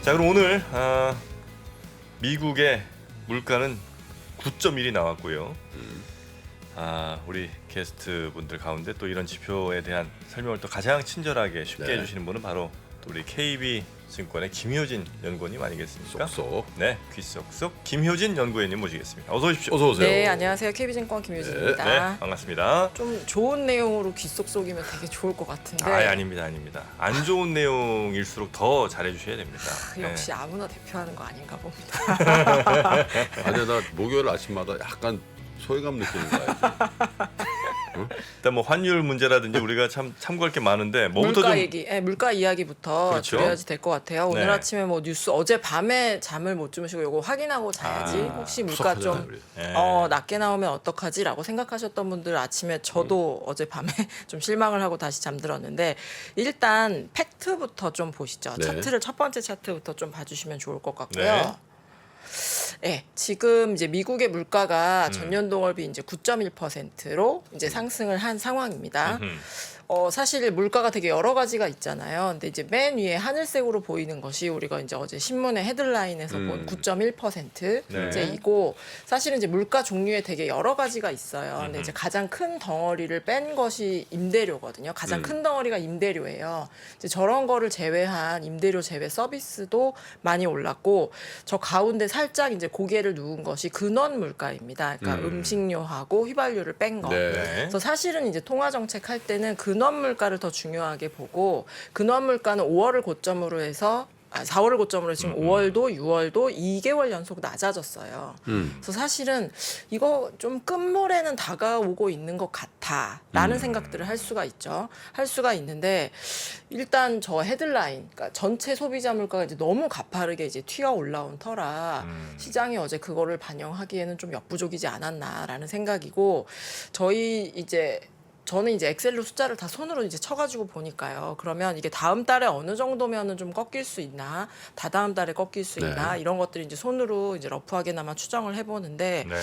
자, 그럼 오늘 미국의 물가는 9.1이 나왔고요. 우리 게스트 분들 가운데 또 이런 지표에 대한 설명을 또 가장 친절하게 쉽게 해주시는 분은 바로 또 우리 KB증권의 김효진 연구원님 아니겠습니까? 쏙쏙. 네, 귀 쏙쏙 김효진 연구원님 모시겠습니다. 어서 오십시오. 어서 오세요. 네, 안녕하세요. KB증권 김효진입니다. 네, 반갑습니다. 좀 좋은 내용으로 귀속속이면 되게 좋을 것 같은데. 아닙니다, 아닙니다. 안 좋은 내용일수록 더 잘해주셔야 됩니다. 역시 아무나 대표하는 거 아닌가 봅니다. 아니야, 나 목요일 아침마다 약간 소외감 느끼는 거야. 일단 뭐 환율 문제라든지 우리가 참 참고할 게 많은데 뭐부터 물가 좀 얘기, 물가 이야기부터 그렇죠. 드려야지 될 것 같아요. 오늘 네. 아침에 뭐 뉴스 어제 밤에 잠을 못 주무시고 이거 확인하고 자야지. 혹시 물가 좀 무섭잖아요, 네. 낮게 나오면 어떡하지라고 생각하셨던 분들 아침에 저도 어제 밤에 좀 실망을 하고 다시 잠들었는데 일단 팩트부터 좀 보시죠. 네. 차트를 첫 번째 차트부터 좀 봐주시면 좋을 것 같고요. 네. 네, 지금 이제 미국의 물가가 전년 동월비 이제 9.1%로 이제 상승을 한 상황입니다. 사실 물가가 되게 여러 가지가 있잖아요. 근데 이제 맨 위에 하늘색으로 보이는 것이 우리가 이제 어제 신문의 헤드라인에서 본 9.1% 네. 이제 이고 사실은 이제 물가 종류에 되게 여러 가지가 있어요. 근데 이제 가장 큰 덩어리를 뺀 것이 임대료거든요. 가장 큰 덩어리가 임대료예요. 이제 저런 거를 제외한 임대료 제외 서비스도 많이 올랐고 저 가운데 살짝 이제 고개를 누운 것이 근원 물가입니다. 그러니까 음식료하고 휘발유를 뺀 거. 네. 그래서 사실은 이제 통화 정책 할 때는 근원 물가를 더 중요하게 보고 근원 물가는 5월을 고점으로 해서 4월을 고점으로 해서 지금 5월도 6월도 2개월 연속 낮아졌어요. 그래서 사실은 이거 좀 끝물에는 다가오고 있는 것 같다라는 생각들을 할 수가 있죠. 할 수가 있는데 일단 저 헤드라인, 그러니까 전체 소비자 물가가 이제 너무 가파르게 이제 튀어 올라온 터라 시장이 어제 그거를 반영하기에는 좀 역부족이지 않았나라는 생각이고 저는 이제 엑셀로 숫자를 다 손으로 이제 쳐가지고 보니까요. 그러면 이게 다음 달에 어느 정도면은 좀 꺾일 수 있나, 다다음 달에 꺾일 수 있나 네. 이런 것들이 이제 손으로 이제 러프하게나마 추정을 해보는데, 네.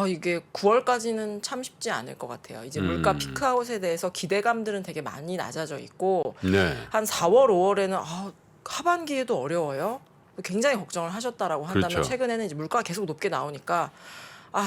이게 9월까지는 참 쉽지 않을 것 같아요. 이제 물가 피크아웃에 대해서 기대감들은 되게 많이 낮아져 있고, 네. 한 4월, 5월에는 하반기에도 어려워요. 굉장히 걱정을 하셨다라고 한다면 그렇죠. 최근에는 이제 물가가 계속 높게 나오니까.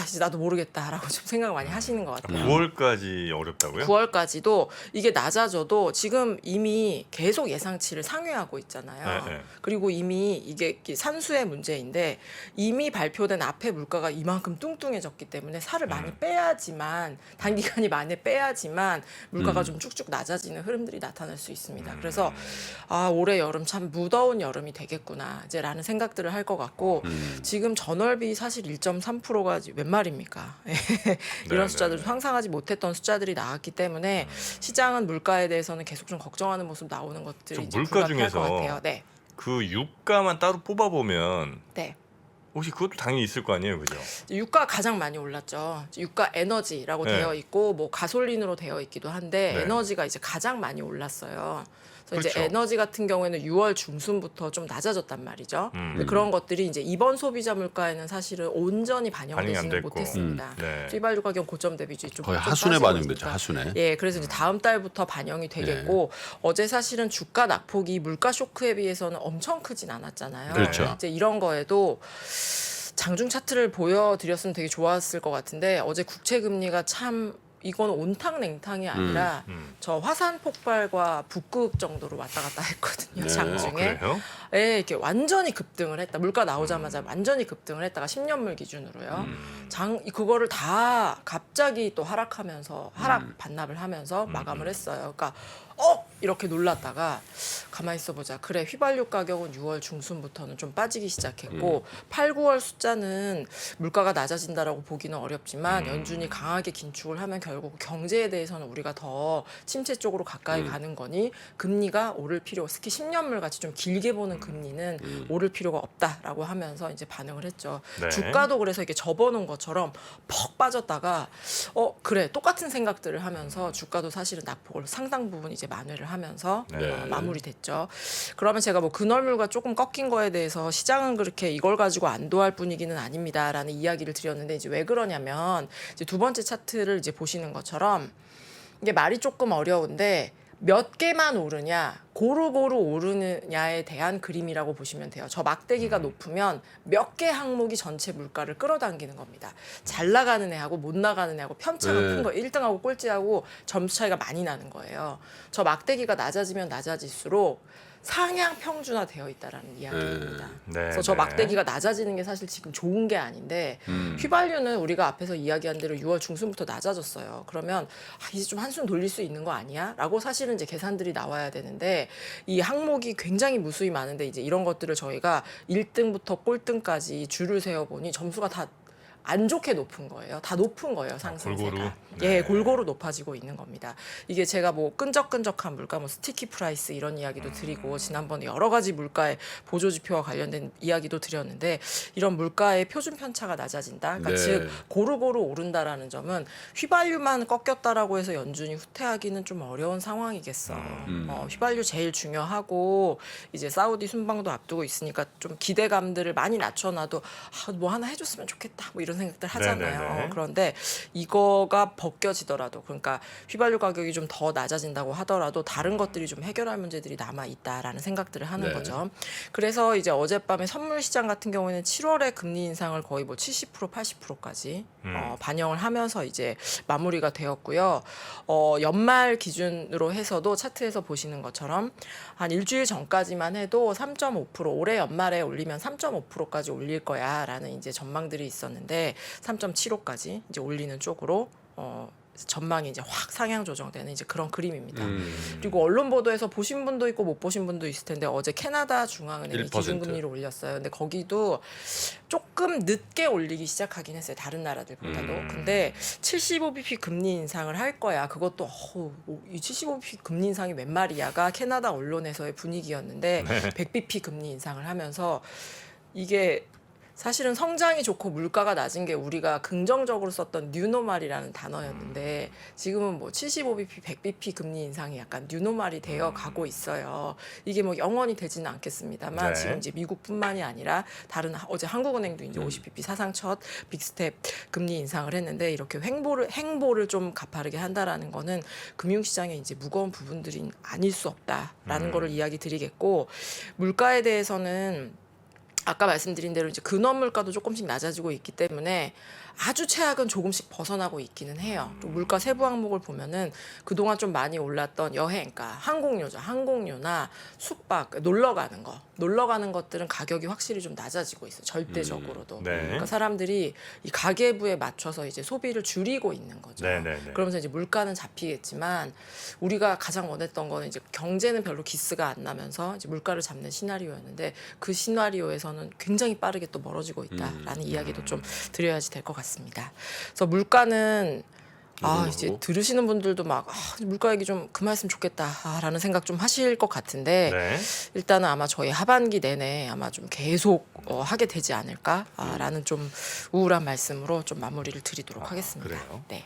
이제 나도 모르겠다라고 좀 생각 많이 하시는 것 같아요. 9월까지 어렵다고요? 9월까지도 이게 낮아져도 지금 이미 계속 예상치를 상회하고 있잖아요. 네, 네. 그리고 이미 이게 산수의 문제인데 이미 발표된 앞에 물가가 이만큼 뚱뚱해졌기 때문에 살을 많이 빼야지만 단기간이 많이 빼야지만 물가가 좀 쭉쭉 낮아지는 흐름들이 나타날 수 있습니다. 그래서 올해 여름 참 무더운 여름이 되겠구나 이제라는 생각들을 할 것 같고 지금 전월비 사실 1.3%가 웬 말입니까? 이런 네, 숫자들 네, 네. 상상하지 못했던 숫자들이 나왔기 때문에 시장은 물가에 대해서는 계속 좀 걱정하는 모습 나오는 것들이 좀 이제 물가 불가피할 것 중에서 같아요. 네, 그 유가만 따로 뽑아보면 네. 혹시 그것도 당연히 있을 거 아니에요, 그죠? 유가 가장 많이 올랐죠. 유가 에너지라고 네. 되어 있고 뭐 가솔린으로 되어 있기도 한데 네. 에너지가 이제 가장 많이 올랐어요. 그래서 그렇죠. 이제 에너지 같은 경우에는 6월 중순부터 좀 낮아졌단 말이죠. 근데 그런 것들이 이제 이번 소비자 물가에는 사실은 온전히 반영이 안 반영되지는 됐고. 못했습니다. 네. 휘발유 가격 고점 대비 좀 거의 좀 하순에 빠지고 반영됐죠. 있으니까. 하순에. 예, 그래서 이제 다음 달부터 반영이 되겠고 어제 사실은 주가 낙폭이 물가 쇼크에 비해서는 엄청 크진 않았잖아요. 그렇죠. 이제 이런 거에도 장중 차트를 보여드렸으면 되게 좋았을 것 같은데 어제 국채 금리가 참 이건 온탕냉탕이 아니라 저 화산 폭발과 북극 정도로 왔다 갔다 했거든요. 네. 장중에. 그래요? 예, 이렇게 완전히 급등을 했다. 물가 나오자마자 완전히 급등을 했다가 10년물 기준으로요. 그거를 다 갑자기 또 하락하면서 하락 반납을 하면서 마감을 했어요. 그러니까 이렇게 놀랐다가 가만히 있어보자. 그래, 휘발유 가격은 6월 중순부터는 좀 빠지기 시작했고 8, 9월 숫자는 물가가 낮아진다라고 보기는 어렵지만 연준이 강하게 긴축을 하면 결국 경제에 대해서는 우리가 더 침체 쪽으로 가까이 가는 거니 금리가 오를 필요, 특히 10년물 같이 좀 길게 보는 금리는 오를 필요가 없다라고 하면서 이제 반응을 했죠. 네. 주가도 그래서 이게 접어놓은 것처럼 퍽 빠졌다가 그래, 똑같은 생각들을 하면서 주가도 사실은 낙폭을 상당 부분 이제 만회를 하면서 네. 마무리됐죠. 그러면 제가 뭐 근월물가 조금 꺾인 거에 대해서 시장은 그렇게 이걸 가지고 안도할 분위기는 아닙니다라는 이야기를 드렸는데 이제 왜 그러냐면 이제 두 번째 차트를 이제 보시는 것처럼 이게 말이 조금 어려운데 몇 개만 오르냐, 고루고루 오르느냐에 대한 그림이라고 보시면 돼요. 저 막대기가 높으면 몇 개 항목이 전체 물가를 끌어당기는 겁니다. 잘 나가는 애하고 못 나가는 애하고 편차가 네. 큰 거, 1등하고 꼴찌하고 점수 차이가 많이 나는 거예요. 저 막대기가 낮아지면 낮아질수록 상향 평준화되어 있다라는 이야기입니다. 네, 그래서 저 네. 막대기가 낮아지는 게 사실 지금 좋은 게 아닌데 휘발유는 우리가 앞에서 이야기한 대로 6월 중순부터 낮아졌어요. 그러면 이제 좀 한숨 돌릴 수 있는 거 아니야? 라고 사실은 이제 계산들이 나와야 되는데 이 항목이 굉장히 무수히 많은데 이제 이런 것들을 저희가 1등부터 꼴등까지 줄을 세어보니 점수가 다 안 좋게 높은 거예요. 다 높은 거예요, 상승세가. 골고루? 예, 네. 골고루 높아지고 있는 겁니다. 이게 제가 뭐 끈적끈적한 물가, 뭐 스티키 프라이스 이런 이야기도 드리고 지난번에 여러 가지 물가의 보조 지표와 관련된 이야기도 드렸는데 이런 물가의 표준 편차가 낮아진다. 그러니까 네. 즉 고루고루 오른다라는 점은 휘발유만 꺾였다라고 해서 연준이 후퇴하기는 좀 어려운 상황이겠어. 휘발유 제일 중요하고 이제 사우디 순방도 앞두고 있으니까 좀 기대감들을 많이 낮춰놔도 뭐 하나 해줬으면 좋겠다. 뭐 이런 생각들 하잖아요. 네네네. 그런데 이거가 벗겨지더라도 그러니까 휘발유 가격이 좀 더 낮아진다고 하더라도 다른 것들이 좀 해결할 문제들이 남아 있다라는 생각들을 하는 네. 거죠. 그래서 이제 어젯밤에 선물 시장 같은 경우에는 7월에 금리 인상을 거의 뭐 70% 80%까지 반영을 하면서 이제 마무리가 되었고요. 연말 기준으로 해서도 차트에서 보시는 것처럼 한 일주일 전까지만 해도 3.5% 올해 연말에 올리면 3.5%까지 올릴 거야라는 이제 전망들이 있었는데 3.75까지 이제 올리는 쪽으로 전망이 이제 확 상향 조정되는 이제 그런 그림입니다. 그리고 언론 보도에서 보신 분도 있고 못 보신 분도 있을 텐데 어제 캐나다 중앙은행이 1%. 기준금리를 올렸어요. 근데 거기도 조금 늦게 올리기 시작하긴 했어요. 다른 나라들보다도. 근데 75bp 금리 인상을 할 거야. 그것도 이 75bp 금리 인상이 웬 말이야가 캐나다 언론에서의 분위기였는데 100bp 금리 인상을 하면서 이게 사실은 성장이 좋고 물가가 낮은 게 우리가 긍정적으로 썼던 뉴노말이라는 단어였는데 지금은 뭐 75bp, 100bp 금리 인상이 약간 뉴노말이 되어 가고 있어요. 이게 뭐 영원히 되지는 않겠습니다만 네. 지금 이제 미국뿐만이 아니라 다른 어제 한국은행도 이제 50bp 사상 첫 빅스텝 금리 인상을 했는데 이렇게 행보를 좀 가파르게 한다라는 거는 금융시장에 이제 무거운 부분들이 아닐 수 없다라는 거를 이야기 드리겠고 물가에 대해서는 아까 말씀드린 대로 이제 근원 물가도 조금씩 낮아지고 있기 때문에 아주 최악은 조금씩 벗어나고 있기는 해요. 또 물가 세부 항목을 보면은 그동안 좀 많이 올랐던 여행, 그러니까 항공료죠. 항공료나 숙박, 놀러 가는 것들은 가격이 확실히 좀 낮아지고 있어요. 절대적으로도. 네. 그러니까 사람들이 이 가계부에 맞춰서 이제 소비를 줄이고 있는 거죠. 네네네. 그러면서 이제 물가는 잡히겠지만 우리가 가장 원했던 거는 이제 경제는 별로 기스가 안 나면서 이제 물가를 잡는 시나리오였는데 그 시나리오에서는 굉장히 빠르게 또 멀어지고 있다라는 이야기도 좀 드려야지 될 것 같습니다. 그래서 물가는 이제 들으시는 분들도 막 물가 얘기 좀 그만했으면 좋겠다라는 생각 좀 하실 것 같은데 네. 일단은 아마 저희 하반기 내내 아마 좀 계속 하게 되지 않을까라는 좀 우울한 말씀으로 좀 마무리를 드리도록 하겠습니다. 그래요? 네.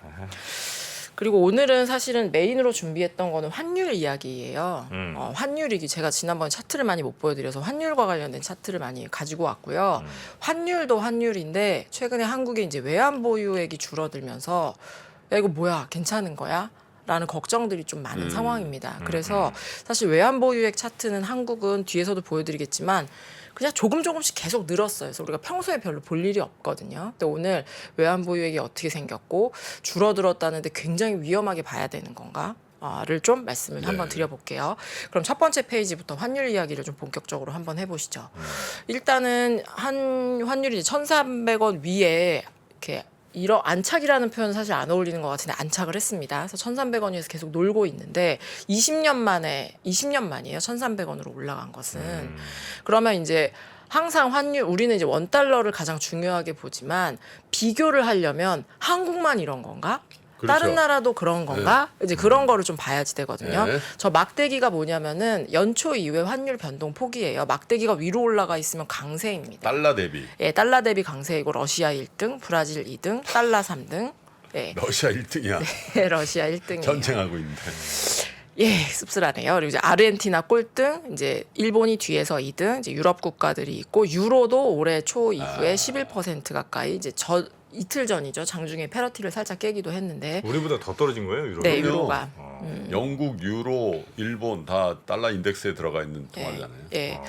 그리고 오늘은 사실은 메인으로 준비했던 거는 환율 이야기예요. 환율이 제가 지난번에 차트를 많이 못 보여드려서 환율과 관련된 차트를 많이 가지고 왔고요. 환율도 환율인데 최근에 한국의 이제 외환 보유액이 줄어들면서 야 이거 뭐야 괜찮은 거야? 라는 걱정들이 좀 많은 상황입니다. 그래서 사실 외환 보유액 차트는 한국은 뒤에서도 보여드리겠지만 그냥 조금씩 계속 늘었어요. 그래서 우리가 평소에 별로 볼 일이 없거든요. 근데 오늘 외환 보유액이 어떻게 생겼고 줄어들었다는데 굉장히 위험하게 봐야 되는 건가? 를 좀 말씀을 한번 드려볼게요. 그럼 첫 번째 페이지부터 환율 이야기를 좀 본격적으로 한번 해보시죠. 일단은 환율이 1,300원 위에 이렇게 안착이라는 표현은 사실 안 어울리는 것 같은데 안착을 했습니다. 그래서 1,300원 위에서 계속 놀고 있는데 20년 만이에요. 1,300원으로 올라간 것은. 그러면 이제 항상 환율 우리는 이제 원달러를 가장 중요하게 보지만 비교를 하려면 한국만 이런 건가? 그렇죠. 다른 나라도 그런 건가? 이제 그런 거를 좀 봐야지 되거든요. 네. 저 막대기가 뭐냐면은 연초 이후에 환율 변동 폭이에요. 막대기가 위로 올라가 있으면 강세입니다. 달러 대비. 예, 달러 대비 강세이고 러시아 1등, 브라질 2등, 달러 3등. 예. 러시아 1등이야. 러시아 1등이에요. 전쟁하고 있는데. 예, 씁쓸하네요. 그리고 이제 아르헨티나 꼴등, 이제 일본이 뒤에서 2등, 이제 유럽 국가들이 있고 유로도 올해 초 이후에 11% 가까이 이제 이틀 전이죠. 장중에 페러티를 살짝 깨기도 했는데 우리보다 더 떨어진 거예요, 유로? 네, 유로가. 영국, 유로, 일본 다 달러 인덱스에 들어가 있는 통화잖아요. 예.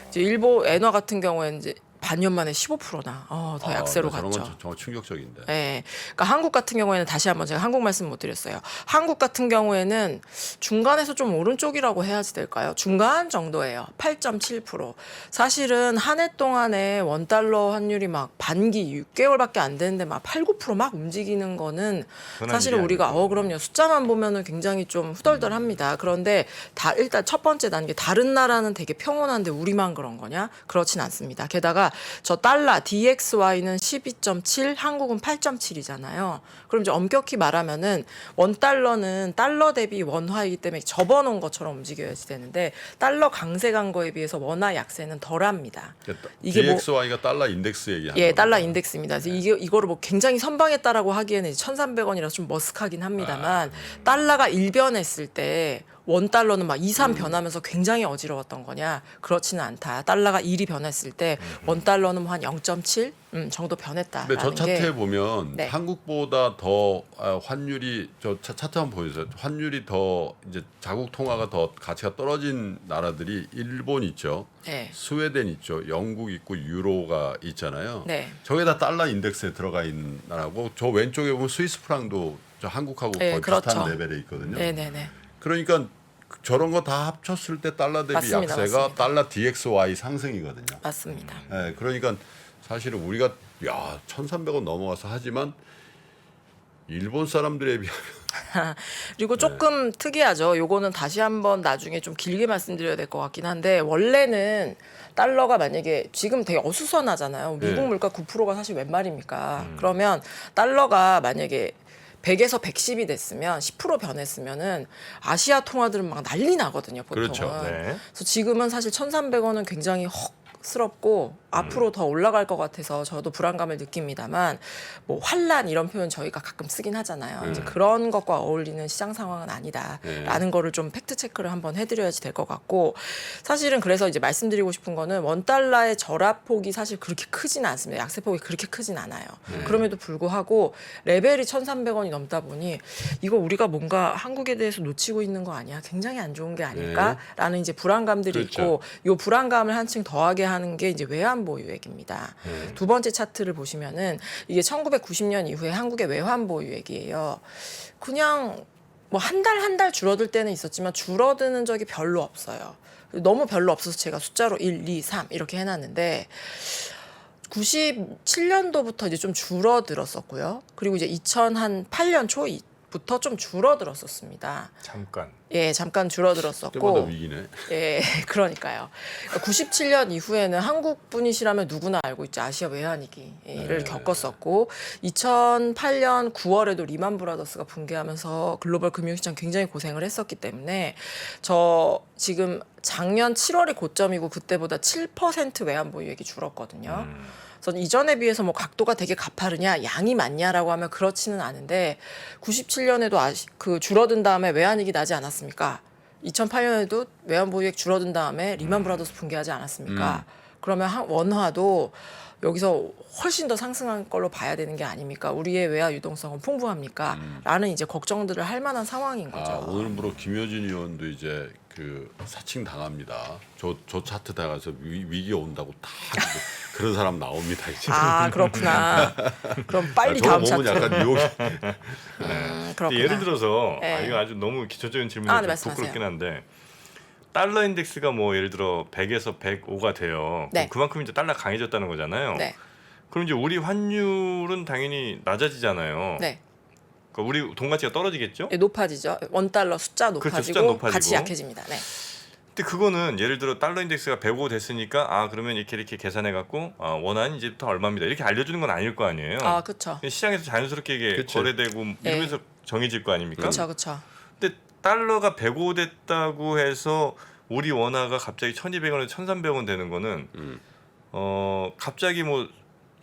이제 일본 엔화 같은 경우에는 이제 반년 만에 15%나 더 약세로 저런 갔죠. 건 정말 충격적인데. 예. 그러니까 한국 같은 경우에는 다시 한번 제가 한국 말씀 못 드렸어요. 한국 같은 경우에는 중간에서 좀 오른쪽이라고 해야지 될까요? 중간 정도예요. 8.7%. 사실은 한 해 동안에 원달러 환율이 막 반기 6개월밖에 안 되는데 막 8, 9%막 움직이는 거는 흔한 사실은 일이 우리가 아니죠. 그럼요. 숫자만 보면은 굉장히 좀 후덜덜합니다. 그런데 일단 첫 번째 단계 다른 나라는 되게 평온한데 우리만 그런 거냐? 그렇진 않습니다. 게다가 저 달러 DXY는 12.7, 한국은 8.7이잖아요. 그럼 이제 엄격히 말하면은 원달러는 달러 대비 원화이기 때문에 접어놓은 것처럼 움직여야지 되는데 달러 강세 간 거에 비해서 원화 약세는 덜합니다. 이게 뭐 DXY가 달러 인덱스 얘기하는 예, 겁니다. 달러 인덱스입니다. 그래서 이거를 뭐 굉장히 선방했다라고 하기에는 1,300원이라서 좀 머쓱하긴 합니다만 달러가 일변했을 때 원달러는 막 2, 3 변하면서 굉장히 어지러웠던 거냐? 그렇지는 않다. 달러가 1이 변했을 때 원달러는 뭐 한 0.7 정도 변했다라는 근데 저 차트에 게 보면 네. 한국보다 더 환율이 저 차트 한번 보여주세요. 환율이 더 이제 자국 통화가 더 가치가 떨어진 나라들이 일본 있죠, 네. 스웨덴 있죠, 영국 있고 유로가 있잖아요. 네. 저게 다 달러 인덱스에 들어가 있는 나라고 저 왼쪽에 보면 스위스 프랑도 저 한국하고 네, 거의 그렇죠. 비슷한 레벨에 있거든요. 네네네. 그러니까 저런 거 다 합쳤을 때 달러 대비 맞습니다, 약세가 맞습니다. 달러 DXY 상승이거든요. 맞습니다. 예, 그러니까 사실은 우리가 1,300원 넘어가서 하지만 일본 사람들에 비하면 그리고 조금 특이하죠. 요거는 다시 한번 나중에 좀 길게 말씀드려야 될 것 같긴 한데 원래는 달러가 만약에 지금 되게 어수선하잖아요. 미국 네. 물가 9%가 사실 웬 말입니까? 그러면 달러가 만약에 100에서 110이 됐으면 10% 변했으면은 아시아 통화들은 막 난리 나거든요, 보통은. 그렇죠. 네. 그래서 지금은 사실 1,300원은 굉장히 헉스럽고 앞으로 더 올라갈 것 같아서 저도 불안감을 느낍니다만 뭐 환란 이런 표현 저희가 가끔 쓰긴 하잖아요. 이제 그런 것과 어울리는 시장 상황은 아니다라는 거를 좀 팩트 체크를 한번 해드려야지 될 것 같고 사실은 그래서 이제 말씀드리고 싶은 거는 원달러의 절하폭이 사실 그렇게 크지는 않습니다. 약세폭이 그렇게 크진 않아요. 그럼에도 불구하고 레벨이 1,300원이 넘다 보니 이거 우리가 뭔가 한국에 대해서 놓치고 있는 거 아니야? 굉장히 안 좋은 게 아닐까라는 이제 불안감들이 그렇죠. 있고 요 불안감을 한층 더하게 하는 게 이제 외환 보유액입니다. 두 번째 차트를 보시면은 이게 1990년 이후에 한국의 외환 보유액이에요. 그냥 뭐 한 달 줄어들 때는 있었지만 줄어드는 적이 별로 없어요. 너무 별로 없어서 제가 숫자로 1, 2, 3 이렇게 해놨는데 97년도부터 이제 좀 줄어들었었고요. 그리고 이제 2008년 초부터 좀 줄어들었었습니다. 잠깐. 예, 잠깐 때마다 줄어들었었고. 위기네. 예, 그러니까요. 97년 이후에는 한국 분이시라면 누구나 알고 있죠. 아시아 외환위기를 겪었었고 2008년 9월에도 리만 브라더스가 붕괴하면서 글로벌 금융시장 굉장히 고생을 했었기 때문에 저 지금 작년 7월이 고점이고 그때보다 7% 외환 보유액이 줄었거든요. 그래서 이전에 비해서 뭐 각도가 되게 가파르냐, 양이 많냐라고 하면 그렇지는 않은데 97년에도 그 줄어든 다음에 외환위기 나지 않았습니까? 2008년에도 외환 보유액 줄어든 다음에 리만 브라더스 붕괴하지 않았습니까? 그러면 원화도 여기서 훨씬 더 상승한 걸로 봐야 되는 게 아닙니까? 우리의 외화 유동성은 풍부합니까? 라는 이제 걱정들을 할 만한 상황인 거죠. 오늘부로 김효진 의원도 이제 그 사칭 당합니다. 저 차트 당해서 위기 온다고 다 그런 사람 나옵니다 이제. 아, 그렇구나. 그럼 빨리 저거 다음 보면 차트. 약간 유혹이. 그렇구나. 예를 들어서 네. 이거 아주 너무 기초적인 네, 질문이 말씀하세요. 부끄럽긴 한데 달러 인덱스가 뭐 예를 들어 100에서 105가 돼요. 네. 그럼 그만큼 이제 달러 강해졌다는 거잖아요. 네, 그럼 이제 우리 환율은 당연히 낮아지잖아요. 네. 그러니까 우리 돈 가치가 떨어지겠죠? 네, 높아지죠. 원달러 숫자 그렇죠, 높아지고, 숫자 높아지고. 같이 약해집니다. 네. 근데 그거는 예를 들어 달러 인덱스가 105 됐으니까 그러면 이렇게 계산해 갖고 원화는 이제부터 얼마입니다. 이렇게 알려주는 건 아닐 거 아니에요. 아, 그렇죠. 시장에서 자연스럽게 이게 그치. 거래되고 이러면서 정해질 거 아닙니까? 그렇죠, 그렇죠. 근데 달러가 105 됐다고 해서 우리 원화가 갑자기 1,200원에서 1,300원 되는 거는 갑자기 뭐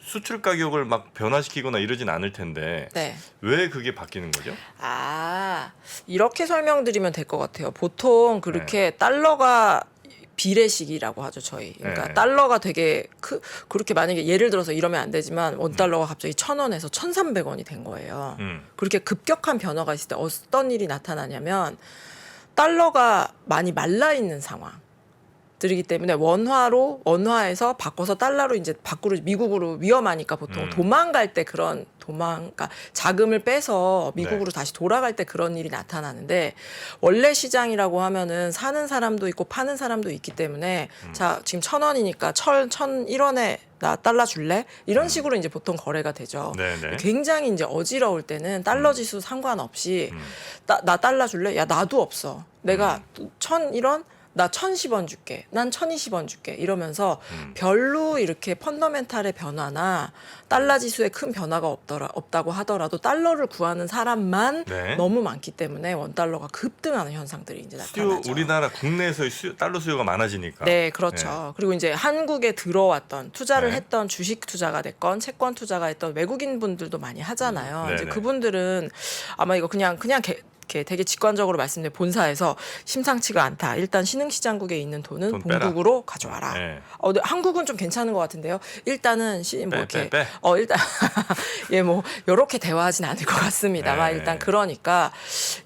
수출 가격을 막 변화시키거나 이러진 않을 텐데 네. 왜 그게 바뀌는 거죠? 아, 이렇게 설명드리면 될 것 같아요. 보통 그렇게 달러가 비례식이라고 하죠, 저희. 그러니까 네. 달러가 되게 그렇게 만약에 예를 들어서 이러면 안 되지만 원 달러가 갑자기 1,000원에서 1,300원이 된 거예요. 그렇게 급격한 변화가 있을 때 어떤 일이 나타나냐면 달러가 많이 말라 있는 상황들이기 때문에 원화에서 바꿔서 달러로 이제 밖으로 미국으로 위험하니까 보통 도망갈 때 그러니까 자금을 빼서 미국으로 다시 돌아갈 때 그런 일이 나타나는데 원래 시장이라고 하면은 사는 사람도 있고 파는 사람도 있기 때문에 자 지금 1,000원이니까 1,001원에 나 달러 줄래? 이런 식으로 이제 보통 거래가 되죠. 네네. 굉장히 이제 어지러울 때는 달러 지수 상관없이 나 달러 줄래? 야 나도 없어. 내가 1,001원 나 1,010원 줄게. 난 1,020원 줄게. 이러면서 별로 이렇게 펀더멘탈의 변화나 달러 지수에 큰 변화가 없다고 하더라도 달러를 구하는 사람만 네. 너무 많기 때문에 원달러가 급등하는 현상들이 이제 나타나죠. 우리나라 국내에서 달러 수요가 많아지니까. 네, 그렇죠. 그리고 이제 한국에 들어왔던 투자를 네. 했던 주식 투자가 됐건 채권 투자가 했던 외국인 분들도 많이 하잖아요. 이제 네네. 그분들은 아마 이거 그냥 이렇게 되게 직관적으로 말씀드린 본사에서 심상치가 않다. 일단 신흥시장국에 있는 돈은 돈 빼라. 본국으로 가져와라. 네. 근데 한국은 좀 괜찮은 것 같은데요. 일단은 이렇게 빼. 일단 뭐 이렇게 대화하진 않을 것 같습니다만 네. 일단 그러니까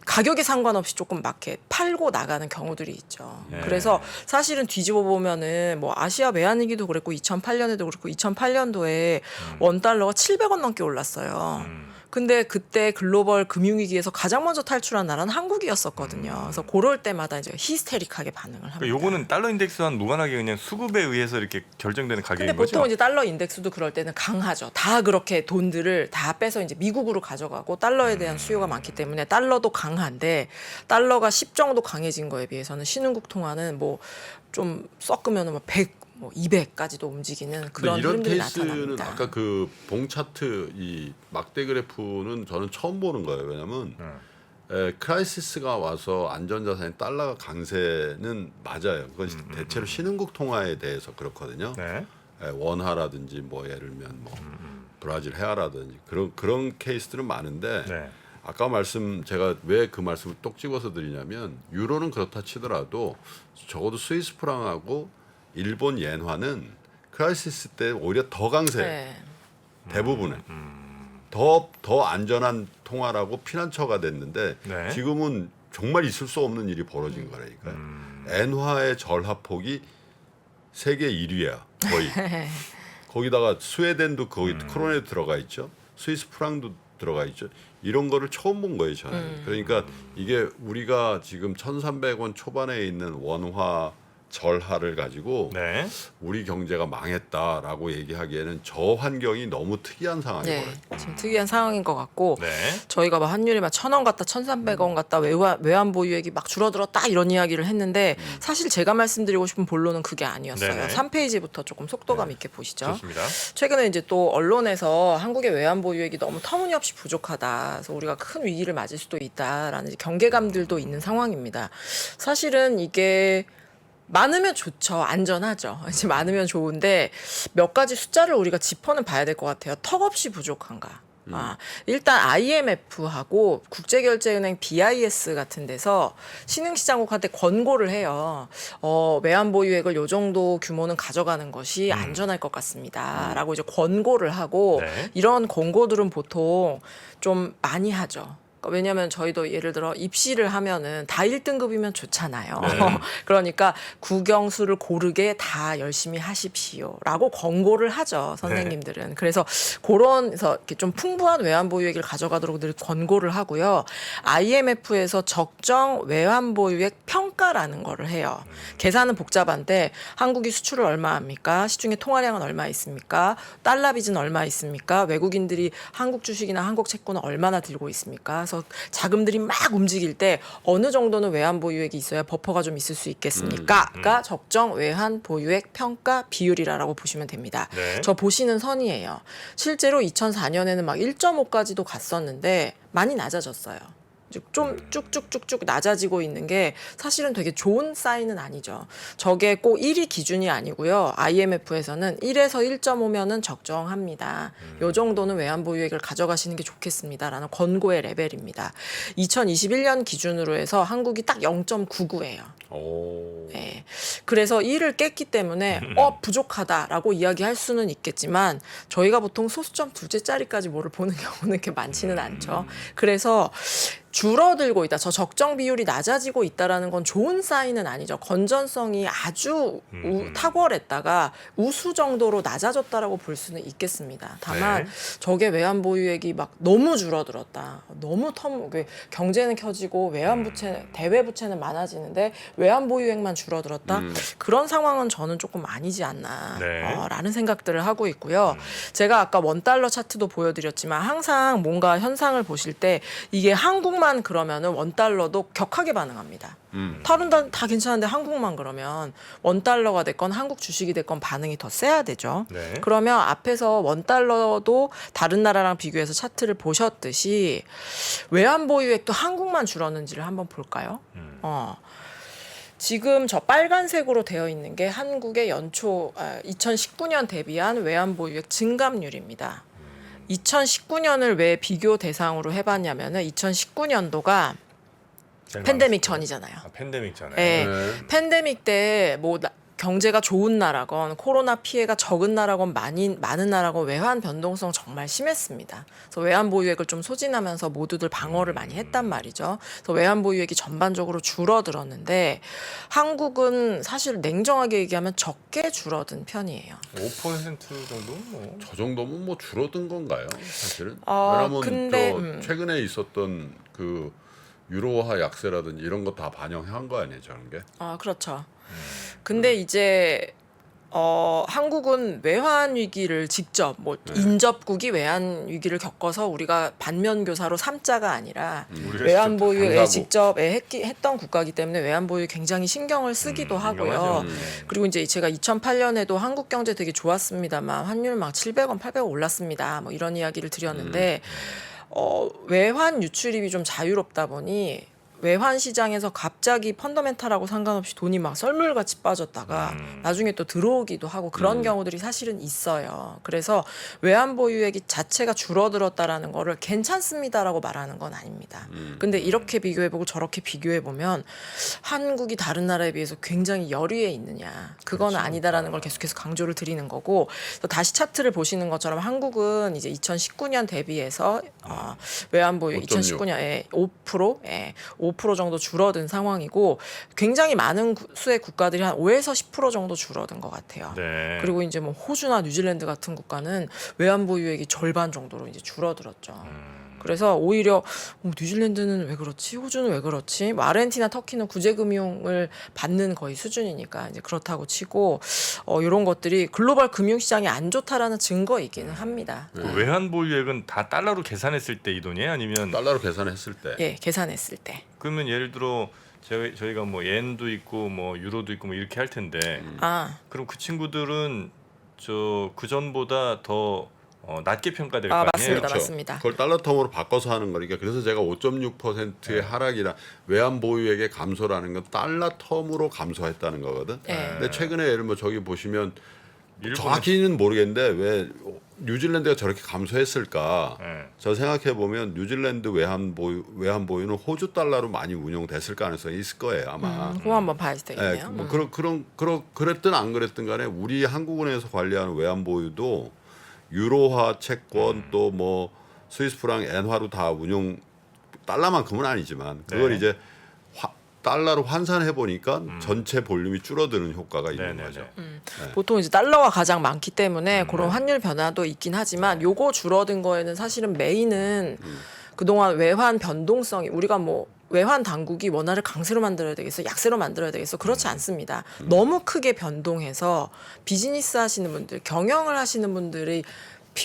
가격에 상관없이 조금 막 이렇게 팔고 나가는 경우들이 있죠. 네. 그래서 사실은 뒤집어 보면은 뭐 아시아 외환위기도 그랬고 2008년에도 그렇고 2008년도에 원 달러가 700원 넘게 올랐어요. 근데 그때 글로벌 금융위기에서 가장 먼저 탈출한 나라는 한국이었었거든요. 그래서 그럴 때마다 이제 히스테릭하게 반응을 합니다. 그러니까 요거는 달러 인덱스와 무관하게 그냥 수급에 의해서 이렇게 결정되는 가격인 근데 거죠. 보통 이제 달러 인덱스도 그럴 때는 강하죠. 다 그렇게 돈들을 다 빼서 이제 미국으로 가져가고 달러에 대한 수요가 많기 때문에 달러도 강한데 달러가 10 정도 강해진 거에 비해서는 신흥국 통화는 뭐 좀 섞으면 뭐 100, 뭐 200까지도 움직이는 그런 이런 흐름들이 케이스는 나타납니다. 아까 그 봉 차트 이 막대 그래프는 저는 처음 보는 거예요. 왜냐하면 크라이시스가 와서 안전자산인 달러가 강세는 맞아요. 그건 대체로 신흥국 통화에 대해서 그렇거든요. 네. 원화라든지 뭐 예를 들면 뭐 브라질 헤아라든지 그런 케이스들은 많은데 네. 아까 제가 왜 그 말씀을 똑 집어서 드리냐면 유로는 그렇다 치더라도 적어도 스위스 프랑하고 일본 엔화는 크라이시스 때 오히려 더 강세예요. 네. 대부분은 더 안전한 통화라고 피난처가 됐는데 네. 지금은 정말 있을 수 없는 일이 벌어진 거라니까요. 엔화의 절하폭이 세계 1위야 거의. 거기다가 스웨덴도 거기 크론에 들어가 있죠. 스위스 프랑도 들어가 있죠. 이런 거를 처음 본 거예요 저는. 그러니까 이게 우리가 지금 1,300원 초반에 있는 원화 절하를 가지고 네. 우리 경제가 망했다라고 얘기하기에는 저 환경이 너무 특이한 상황이거든요. 네, 지금 특이한 상황인 것 같고 네. 저희가 막 환율이 막 1,000원 갔다 1,300원 갔다 외환 보유액이 막 줄어들었다 이런 이야기를 했는데 사실 제가 말씀드리고 싶은 본론은 그게 아니었어요. 네네. 3페이지부터 조금 속도감 있게 보시죠. 좋습니다. 최근에 이제 또 언론에서 한국의 외환 보유액이 너무 터무니없이 부족하다. 그래서 우리가 큰 위기를 맞을 수도 있다라는 경계감들도 있는 상황입니다. 사실은 이게 많으면 좋죠. 안전하죠. 이제 많으면 좋은데 몇 가지 숫자를 우리가 짚어는 봐야 될 것 같아요. 턱없이 부족한가. 일단 IMF하고 국제결제은행 BIS 같은 데서 신흥시장국한테 권고를 해요. 외환 보유액을 요 정도 규모는 가져가는 것이 안전할 것 같습니다. 라고 이제 권고를 하고 네. 이런 권고들은 보통 좀 많이 하죠. 왜냐하면 저희도 예를 들어 입시를 하면은 다 1등급이면 좋잖아요. 네. 그러니까 국영수를 고르게 다 열심히 하십시오라고 권고를 하죠 선생님들은. 그래서 그래서 이렇게 좀 풍부한 외환 보유액을 가져가도록 늘 권고를 하고요. IMF에서 적정 외환 보유액 평가라는 거를 해요. 계산은 복잡한데 한국이 수출을 얼마 합니까? 시중에 통화량은 얼마 있습니까? 달러 빚은 얼마 있습니까? 외국인들이 한국 주식이나 한국 채권을 얼마나 들고 있습니까? 그래서 자금들이 막 움직일 때 어느 정도는 외환 보유액이 있어야 버퍼가 좀 있을 수 있겠습니까?가 적정 외환 보유액 평가 비율이라고 보시면 됩니다. 네. 저 보시는 선이에요. 실제로 2004년에는 막 1.5까지도 갔었는데 많이 낮아졌어요. 이제 좀 쭉쭉쭉쭉 낮아지고 있는 게 사실은 되게 좋은 사인은 아니죠. 저게 꼭 1이 기준이 아니고요. IMF에서는 1에서 1.5면은 적정합니다. 요 정도는 외환 보유액을 가져가시는 게 좋겠습니다라는 권고의 레벨입니다. 2021년 기준으로 해서 한국이 딱 0.99예요. 오. 네. 그래서 1을 깼기 때문에 부족하다라고 이야기할 수는 있겠지만 저희가 보통 소수점 두째 짜리까지 뭐를 보는 경우는 그렇게 많지는 않죠. 그래서 줄어들고 있다. 저 적정 비율이 낮아지고 있다라는 건 좋은 사인은 아니죠. 건전성이 아주 탁월했다가 우수 정도로 낮아졌다라고 볼 수는 있겠습니다. 다만 네. 저게 외환 보유액이 막 너무 줄어들었다. 너무 경제는 켜지고 외환 부채, 대외 부채는 많아지는데 외환 보유액만 줄어들었다. 그런 상황은 저는 조금 아니지 않나 네. 라는 생각들을 하고 있고요. 제가 아까 원달러 차트도 보여드렸지만 항상 뭔가 현상을 보실 때 이게 한국만 그러면은 원달러도 격하게 반응합니다. 다른 다 괜찮은데 한국만 그러면 원달러가 됐건 한국 주식이 됐건 반응이 더 세야 되죠. 네. 그러면 앞에서 원달러도 다른 나라랑 비교해서 차트를 보셨듯이 외환 보유액도 한국만 줄었는지를 한번 볼까요? 지금 저 빨간색으로 되어 있는 게 한국의 연초 2019년 대비한 외환 보유액 증감률입니다. 2019년을 왜 비교 대상으로 해봤냐면은 2019년도가 팬데믹 전이잖아요. 팬데믹 전에. 네. 네. 팬데믹 때 뭐 경제가 좋은 나라건 코로나 피해가 적은 나라건 많은 나라건 외환 변동성 정말 심했습니다. 그래서 외환 보유액을 좀 소진하면서 모두들 방어를 많이 했단 말이죠. 그래서 외환 보유액이 전반적으로 줄어들었는데 한국은 사실 냉정하게 얘기하면 적게 줄어든 편이에요. 5% 정도? 뭐. 저 정도면 뭐 줄어든 건가요? 사실은. 왜냐면 근데, 최근에 있었던 그 유로화 약세라든지 이런 거 다 반영한 거 아니에요, 저런 게? 그렇죠. 근데 이제 한국은 외환 위기를 직접 인접국이 외환 위기를 겪어서 우리가 반면 교사로 삼자가 아니라 우리가 외환 직접 보유에 당사국. 직접 했던 국가이기 때문에 외환 보유에 굉장히 신경을 쓰기도 하고요. 민감하죠. 그리고 이제 제가 2008년에도 한국 경제 되게 좋았습니다만 환율 막 700원, 800원 올랐습니다. 뭐 이런 이야기를 드렸는데 외환 유출입이 좀 자유롭다 보니 외환 시장에서 갑자기 펀더멘탈하고 상관없이 돈이 막 썰물같이 빠졌다가 나중에 또 들어오기도 하고 그런 경우들이 사실은 있어요. 그래서 외환 보유액이 자체가 줄어들었다라는 거를 괜찮습니다라고 말하는 건 아닙니다. 근데 이렇게 비교해보고 저렇게 비교해보면 한국이 다른 나라에 비해서 굉장히 열의에 있느냐 그건 아니다라는 걸 계속해서 강조를 드리는 거고 그래서 다시 차트를 보시는 것처럼 한국은 이제 2019년 대비해서 외환 보유 5.6. 2019년에 5%, 5% 정도 줄어든 상황이고 굉장히 많은 수의 국가들이 한 5에서 10% 정도 줄어든 것 같아요. 네. 그리고 이제 뭐 호주나 뉴질랜드 같은 국가는 외환 보유액이 절반 정도로 이제 줄어들었죠. 그래서 오히려 뉴질랜드는 왜 그렇지? 호주는 왜 그렇지? 뭐 아르헨티나, 터키는 구제금융을 받는 거의 수준이니까 이제 그렇다고 치고 이런 것들이 글로벌 금융시장이 안 좋다라는 증거이기는 합니다. 그 외환 보유액은 다 달러로 계산했을 때 이 돈이에요? 아니면 달러로 계산했을 때. 예, 계산했을 때. 그러면 예를 들어 저희가 뭐 옌도 있고 뭐 유로도 있고 뭐 이렇게 할 텐데 그럼 그 친구들은 그 전보다 더 낮게 평가될 거 아니에요? 맞습니다. 맞습니다. 그걸 달러 텀으로 바꿔서 하는 거니까 그래서 제가 5.6%의 하락이라 외환 보유액의 감소라는 건 달러 텀으로 감소했다는 거거든. 네. 근데 최근에 예를 뭐 저기 보시면 일본은- 정확히는 모르겠는데 왜 뉴질랜드가 저렇게 감소했을까? 네. 저 생각해 보면 뉴질랜드 외환 보유는 호주 달러로 많이 운용됐을 가능성이 있을 거예요 아마. 그거 한번 봐야 되겠네요. 뭐 그랬든 안 그랬든 간에 우리 한국은행에서 관리하는 외환 보유도 유로화 채권 또 뭐 스위스 프랑 엔화로 다 운용 달러만큼은 아니지만 그걸 네. 이제 달러로 환산해 보니까 전체 볼륨이 줄어드는 효과가 있는 네네네. 거죠. 보통 이제 달러가 가장 많기 때문에 그런 환율 변화도 있긴 하지만 요거 줄어든 거에는 사실은 메인은 그동안 외환 변동성이 우리가 뭐 외환 당국이 원화를 강세로 만들어야 되겠어, 약세로 만들어야 되겠어 그렇지 않습니다. 너무 크게 변동해서 비즈니스 하시는 분들, 경영을 하시는 분들이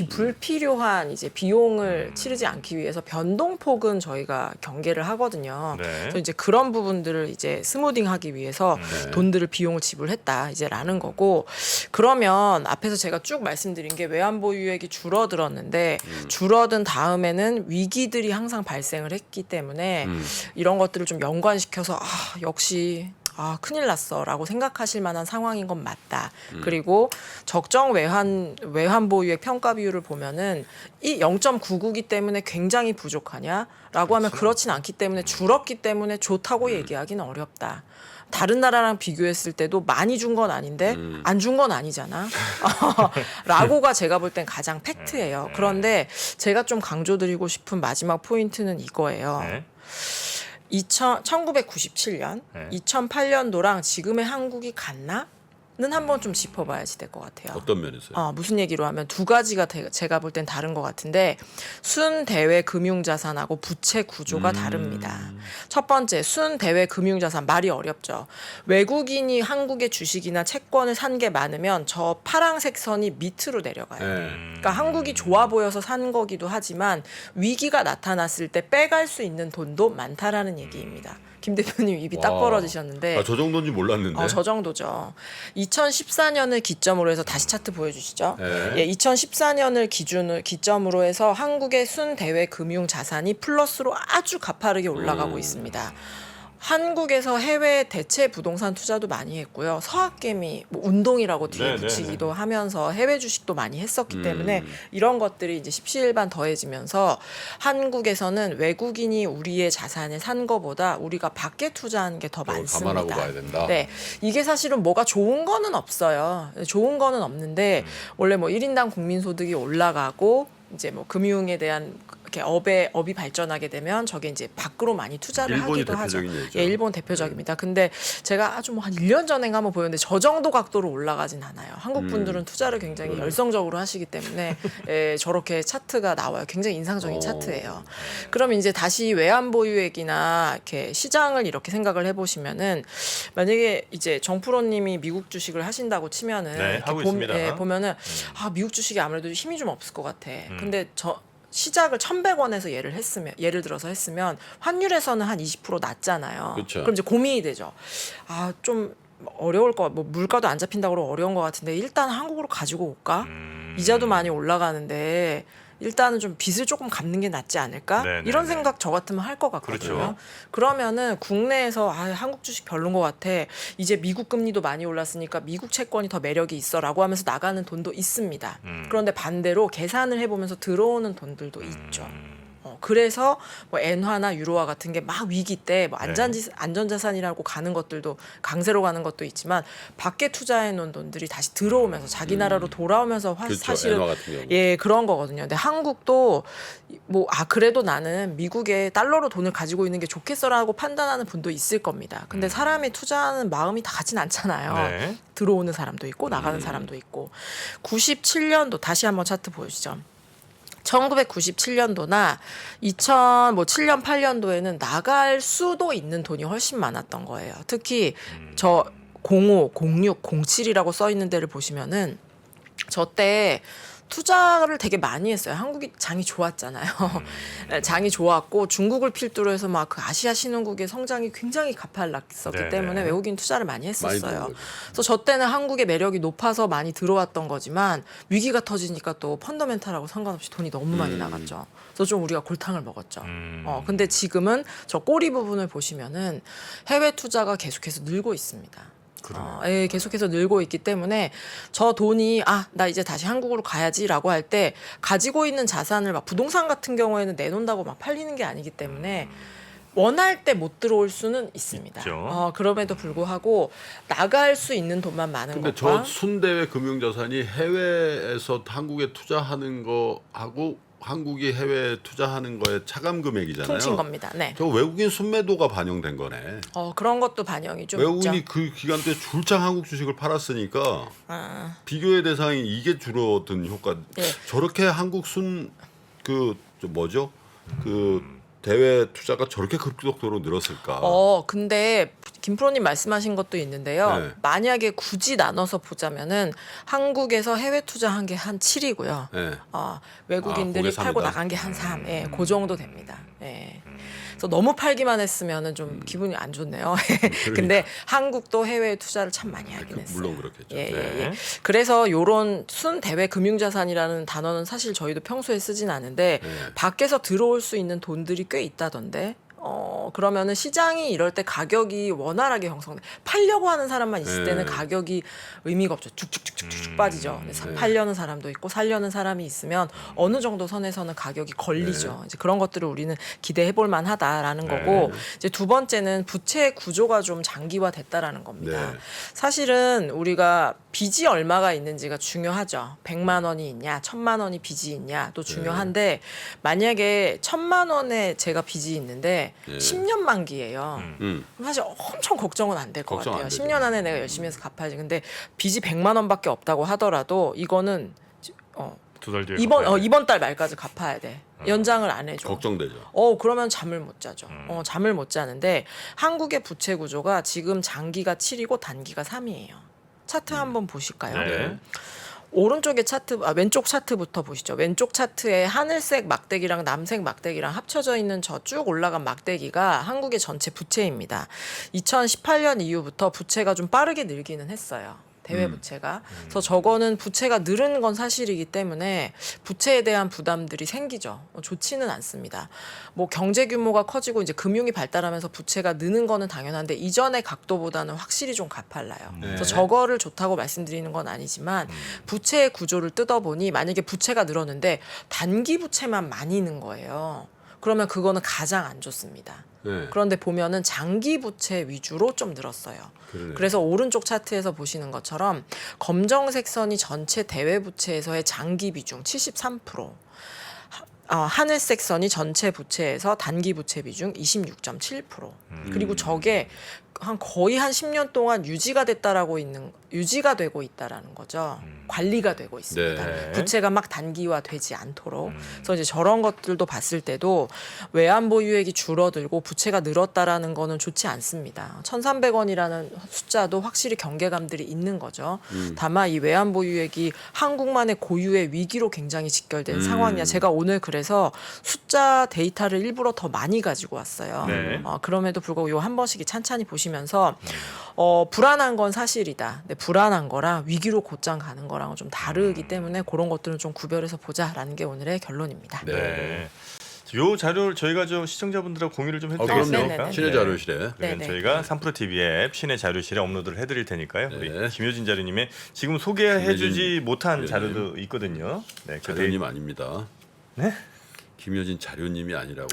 불필요한 이제 비용을 치르지 않기 위해서 변동폭은 저희가 경계를 하거든요. 네. 그래서 이제 그런 부분들을 이제 스무딩하기 위해서 돈들을 비용을 지불했다 이제라는 거고, 그러면 앞에서 제가 쭉 말씀드린 게 외환 보유액이 줄어들었는데 줄어든 다음에는 위기들이 항상 발생을 했기 때문에 이런 것들을 좀 연관시켜서 역시 큰일 났어라고 생각하실 만한 상황인 건 맞다. 그리고 적정 외환 보유액 평가 비율을 보면은 이 0.99기 때문에 굉장히 부족하냐라고 하면 그렇진 않기 때문에 줄었기 때문에 좋다고 얘기하기는 어렵다. 다른 나라랑 비교했을 때도 많이 준 건 아닌데 안 준 건 아니잖아. 라고가 제가 볼 땐 가장 팩트예요. 그런데 제가 좀 강조드리고 싶은 마지막 포인트는 이거예요. 네. 1997년, 네. 2008년도랑 지금의 한국이 같나? 는 한번 좀 짚어봐야지 될 것 같아요. 어떤 면에서요? 무슨 얘기로 하면 두 가지가 제가 볼 땐 다른 것 같은데, 순대외 금융자산하고 부채 구조가 다릅니다. 첫 번째, 순대외 금융자산, 말이 어렵죠. 외국인이 한국의 주식이나 채권을 산 게 많으면 저 파란색 선이 밑으로 내려가요. 네. 그러니까 한국이 좋아 보여서 산 거기도 하지만 위기가 나타났을 때 빼갈 수 있는 돈도 많다라는 얘기입니다. 김 대표님 입이 딱 와. 벌어지셨는데 저 정도인지 몰랐는데. 저 정도죠. 2014년을 기점으로 해서 다시 차트 보여주시죠. 네. 2014년을 기점으로 해서 한국의 순대외 금융 자산이 플러스로 아주 가파르게 올라가고 있습니다. 한국에서 해외 대체 부동산 투자도 많이 했고요. 서학개미, 운동이라고 뒤에 네, 붙이기도 하면서 해외 주식도 많이 했었기 때문에 이런 것들이 이제 십시일반 더해지면서 한국에서는 외국인이 우리의 자산을 산 거보다 우리가 밖에 투자한 게 더 많습니다. 감안하고 봐야 된다. 네, 이게 사실은 뭐가 좋은 거는 없어요. 좋은 거는 없는데 원래 뭐 1인당 국민소득이 올라가고 이제 뭐 금융에 대한 이렇게 업이 발전하게 되면 저게 이제 밖으로 많이 투자를 일본이 하기도 하죠. 대표적인 예죠. 예, 일본 대표적입니다. 근데 제가 아주 뭐 한 1년 전인가 한번 보였는데 저 정도 각도로 올라가진 않아요. 한국 분들은 투자를 굉장히 열성적으로 하시기 때문에 저렇게 차트가 나와요. 굉장히 인상적인 차트예요. 그럼 이제 다시 외환 보유액이나 이렇게 시장을 이렇게 생각을 해보시면은, 만약에 이제 정프로님이 미국 주식을 하신다고 치면은 네, 이렇게 하고 있습니다. 보면은 미국 주식이 아무래도 힘이 좀 없을 것 같아. 근데 시작을 1,100원에서 예를 들어서 했으면 환율에서는 한 20% 낮잖아요. 그쵸. 그럼 이제 고민이 되죠. 좀 어려울 거, 뭐 물가도 안 잡힌다고 그러고 어려운 것 같은데 일단 한국으로 가지고 올까? 이자도 많이 올라가는데 일단은 좀 빚을 조금 갚는 게 낫지 않을까? 네네네. 이런 생각 저 같으면 할 것 같거든요. 그렇죠. 그러면은 국내에서 한국 주식 별론 것 같아. 이제 미국 금리도 많이 올랐으니까 미국 채권이 더 매력이 있어라고 하면서 나가는 돈도 있습니다. 그런데 반대로 계산을 해보면서 들어오는 돈들도 있죠. 그래서 뭐 엔화나 유로화 같은 게 막 위기 때 뭐 안전자산이라고 가는 것들도, 강세로 가는 것도 있지만 밖에 투자해 놓은 돈들이 다시 들어오면서 자기 나라로 돌아오면서 그렇죠. 사실은 엔화 같은 경우. 그런 거거든요. 근데 한국도 뭐 그래도 나는 미국에 달러로 돈을 가지고 있는 게 좋겠어라고 판단하는 분도 있을 겁니다. 근데 사람이 투자하는 마음이 다 같진 않잖아요. 네. 들어오는 사람도 있고 나가는 사람도 있고. 97년도 다시 한번 차트 보여주시죠. 1997년도나 2007년 8년도에는 나갈 수도 있는 돈이 훨씬 많았던 거예요. 특히 저 05, 06, 07이라고 써 있는 데를 보시면은 저 때 투자를 되게 많이 했어요. 한국이 장이 좋았잖아요. 장이 좋았고 중국을 필두로 해서 막 그 아시아 신흥국의 성장이 굉장히 가팔랐었기 네네. 때문에 외국인 투자를 많이 많이 했었어요. 들어온 거죠. 그래서 저 때는 한국의 매력이 높아서 많이 들어왔던 거지만 위기가 터지니까 또 펀더멘탈하고 상관없이 돈이 너무 많이 나갔죠. 그래서 좀 우리가 골탕을 먹었죠. 근데 지금은 저 꼬리 부분을 보시면은 해외 투자가 계속해서 늘고 있습니다. 계속해서 늘고 있기 때문에 저 돈이 나 이제 다시 한국으로 가야지라고 할 때 가지고 있는 자산을 막 부동산 같은 경우에는 내놓는다고 막 팔리는 게 아니기 때문에 원할 때 못 들어올 수는 있습니다. 있죠. 그럼에도 불구하고 나갈 수 있는 돈만 많은 근데 것과 저 순대외 금융자산이 해외에서 한국에 투자하는 거 하고 한국이 해외에 투자하는 거에 차감 금액이잖아요. 퉁친 겁니다. 네. 저 외국인 순매도가 반영된 거네. 그런 것도 반영이 좀 외국인이 있죠. 그 기간 때 줄창 한국 주식을 팔았으니까 비교의 대상이 이게 줄어든 효과. 예. 저렇게 한국 대외 투자가 저렇게 급속도로 늘었을까? 근데 김프로님 말씀하신 것도 있는데요. 네. 만약에 굳이 나눠서 보자면은 한국에서 해외 투자한 게 한 7이고요. 네. 외국인들이 그게 팔고 3이다? 나간 게 한 3. 예, 그 정도 됩니다. 예. 그래서 너무 팔기만 했으면은 좀 기분이 안 좋네요. 근데 한국도 해외 투자를 참 많이 하긴 했어요. 물론 그렇겠죠. 예, 예, 네. 예. 그래서 요런 순대외 금융자산이라는 단어는 사실 저희도 평소에 쓰진 않은데 네. 밖에서 들어올 수 있는 돈들이 꽤 있다던데. 그러면은 시장이 이럴 때 가격이 원활하게 형성돼. 팔려고 하는 사람만 있을 네. 때는 가격이 의미가 없죠. 쭉쭉쭉쭉 빠지죠. 근데 네. 팔려는 사람도 있고 살려는 사람이 있으면 어느 정도 선에서는 가격이 걸리죠. 이제 그런 것들을 우리는 기대해 볼 만하다라는 네. 거고 이제 두 번째는 부채 구조가 좀 장기화됐다라는 겁니다. 네. 사실은 우리가 빚이 얼마가 있는지가 중요하죠. 100만 원이 있냐, 1000만 원이 빚이 있냐 또 중요한데 만약에 1000만 원에 제가 빚이 있는데 네. 10년 만기예요. 그럼 사실 엄청 걱정은 안 될 것 걱정 같아요. 안 되죠. 10년 안에 내가 열심히 해서 갚아야지. 근데 빚이 100만 원밖에 없다고 하더라도 이거는 2달 뒤에 이번 달 말까지 갚아야 돼. 연장을 안 해줘. 걱정되죠. 그러면 잠을 못 자죠. 잠을 못 자는데 한국의 부채 구조가 지금 장기가 7이고 단기가 3이에요. 차트 한번 보실까요? 네. 오른쪽의 차트, 왼쪽 차트부터 보시죠. 왼쪽 차트에 하늘색 막대기랑 남색 막대기랑 합쳐져 있는 저 쭉 올라간 막대기가 한국의 전체 부채입니다. 2018년 이후부터 부채가 좀 빠르게 늘기는 했어요. 대외 부채가. 그래서 저거는 부채가 늘은 건 사실이기 때문에 부채에 대한 부담들이 생기죠. 좋지는 않습니다. 뭐 경제 규모가 커지고 이제 금융이 발달하면서 부채가 느는 거는 당연한데 이전의 각도보다는 확실히 좀 가팔라요. 그래서 저거를 좋다고 말씀드리는 건 아니지만 부채의 구조를 뜯어보니 만약에 부채가 늘었는데 단기 부채만 많이 는 거예요. 그러면 그거는 가장 안 좋습니다. 네. 그런데 보면은 장기 부채 위주로 좀 늘었어요. 그러네. 그래서 오른쪽 차트에서 보시는 것처럼 검정색 선이 전체 대외 부채에서의 장기 비중 73%, 하늘색 선이 전체 부채에서 단기 부채 비중 26.7%. 그리고 저게 거의 한 10년 동안 유지가 되고 있다라는 거죠. 관리가 되고 있습니다. 네. 부채가 막 단기화되지 않도록. 그래서 이제 저런 것들도 봤을 때도 외환 보유액이 줄어들고 부채가 늘었다라는 거는 좋지 않습니다. 1,300원이라는 숫자도 확실히 경계감들이 있는 거죠. 다만 이 외환 보유액이 한국만의 고유의 위기로 굉장히 직결된 상황이야. 제가 오늘 그래서 숫자 데이터를 일부러 더 많이 가지고 왔어요. 네. 그럼에도 불구하고 요 한 번씩 찬찬히 보시면서 불안한 건 사실이다. 근데 불안한 거랑 위기로 곧장 가는 거랑은 좀 다르기 때문에 그런 것들은 좀 구별해서 보자라는 게 오늘의 결론입니다. 네. 요 자료를 저희가 좀 시청자분들하고 공유를 좀 해도 그럼요. 되겠습니까? 네네네. 신의 자료실에. 그러면 네네. 저희가 3프로TV 앱 신의 자료실에 업로드를 해드릴 테니까요. 네. 우리 김효진 자료님의 지금 소개해주지 못한 네. 자료도 있거든요. 네, 그 자료님 아닙니다. 네? 김효진 자료님이 아니라고.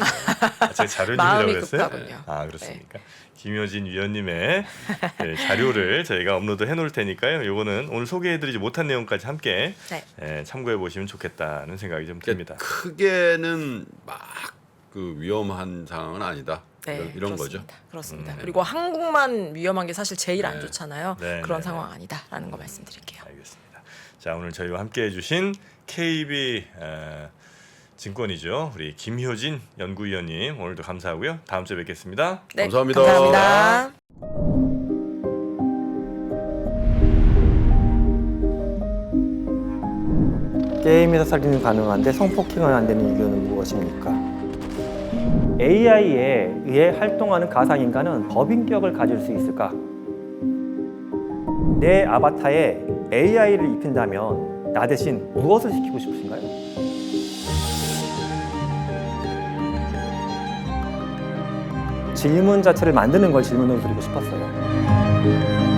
제가 자료님이라고 마음이 그랬어요? 급하군요. 아 그렇습니까? 김효진 위원님의 네, 자료를 저희가 업로드 해놓을 테니까요. 요거는 오늘 소개해드리지 못한 내용까지 함께 네. 참고해 보시면 좋겠다는 생각이 좀 듭니다. 크게는 막 그 위험한 상황은 아니다. 네, 이런 그렇습니다. 거죠. 그렇습니다. 그리고 한국만 위험한 게 사실 제일 안 좋잖아요. 네, 그런 네. 상황 아니다라는 거 말씀드릴게요. 알겠습니다. 자 오늘 저희와 함께해주신 KB 증권이죠. 우리 김효진 연구위원님 오늘도 감사하고요. 다음 주에 뵙겠습니다. 네, 감사합니다. 감사합니다. 게임에서 살인은 가능한데 성폭행은 안 되는 이유는 무엇입니까? AI에 의해 활동하는 가상인간은 법인격을 가질 수 있을까? 내 아바타에 AI를 입힌다면 나 대신 무엇을 시키고 싶으신가요? 질문 자체를 만드는 걸 질문으로 드리고 싶었어요.